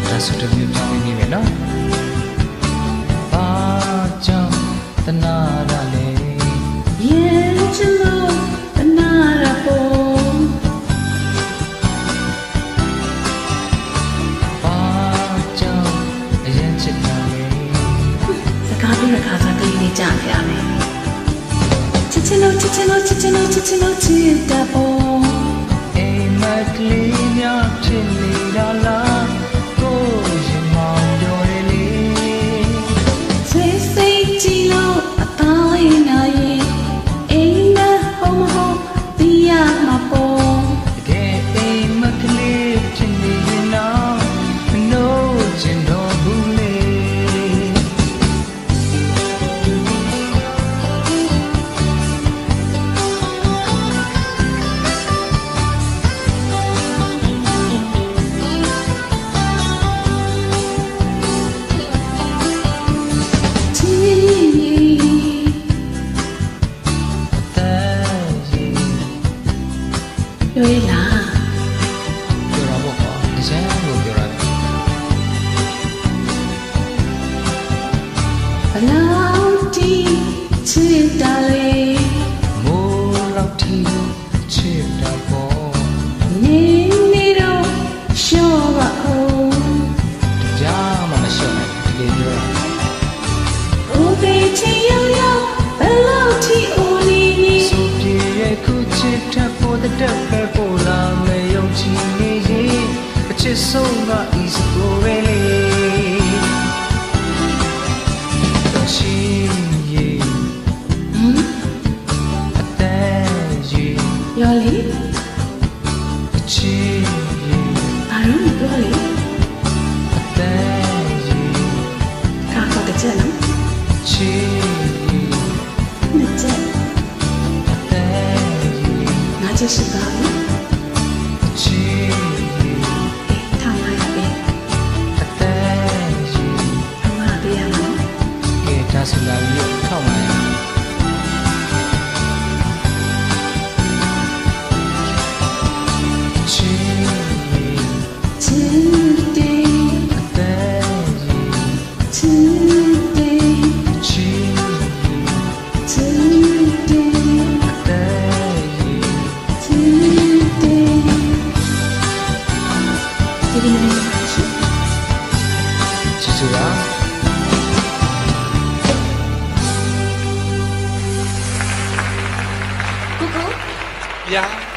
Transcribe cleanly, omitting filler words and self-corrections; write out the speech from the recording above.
ဒါဆိုတမျိုးပြောင်းနေပြီနော်ဘာကြောင့်တနာရလဲရဲ့ချစ်လို့တနာရဖို့ဘာကြောင့်အရင်ချစ်တာလဲစကားပြောတဲ့ခါစားကလေးလေးကြားပြရမယ်ချစ်ချင်လို့ချစ်ချင်လို့ချစ်ချင်လို့ချစ်ချင်လို့ချစ်တာပေါ့အိမ်မကလေးများဖြစ်နေတာလားကိုရင်မောင်တော်ရလေစိတ်စိတ်ကြည့်လို့အသားရင်နာရင်အိမ်မဟုတ်မဟုတ်သိရမှာပေါ့တကယ်အိမ်မကလေးဖြစ်နေရင်တော့မလို့ချင်တော့ဘူးလေပြောရလားပြောတော့ပေါ့ကွာဒီစမ်းလို့ပြောရတယ်ဘလောက်တီချစ်တာလေမိုးလောက်တီချစ်တာပေါ့နေနေတော့ရှော့ပါဦးကြားမှမရှော့နိုင်ဒီလိုပြောโอเคချင်ရောက်ရောက်ဘလောက်တီအိုလီနီဆိုပြေရဲ့ခုချစ်တာပေါ်တဲ့တက်ပေါ်လာမေယုံချီနေရင်အချစ်ဆုံးက is really ချီရဲ့အတဲ့ရဲ့ရောလေချီရဲ့ဘာလို့ပြောလဲအတဲ့ရဲ့ကာတော့ကြက်နော်ချီရဲ့အတဲ့ရဲ့ငါချစ်စကားချီထားရပြီအတဲ့ရဲ့အမပေးရမယ်ကဲဒါဆိုလာပြီးထောက်ပါရချီချီတဲ့အတဲ့ရဲ့ချီချီချီတဲ့အတဲ့ဒီနေ့ချစ်စရာ姑姑，呀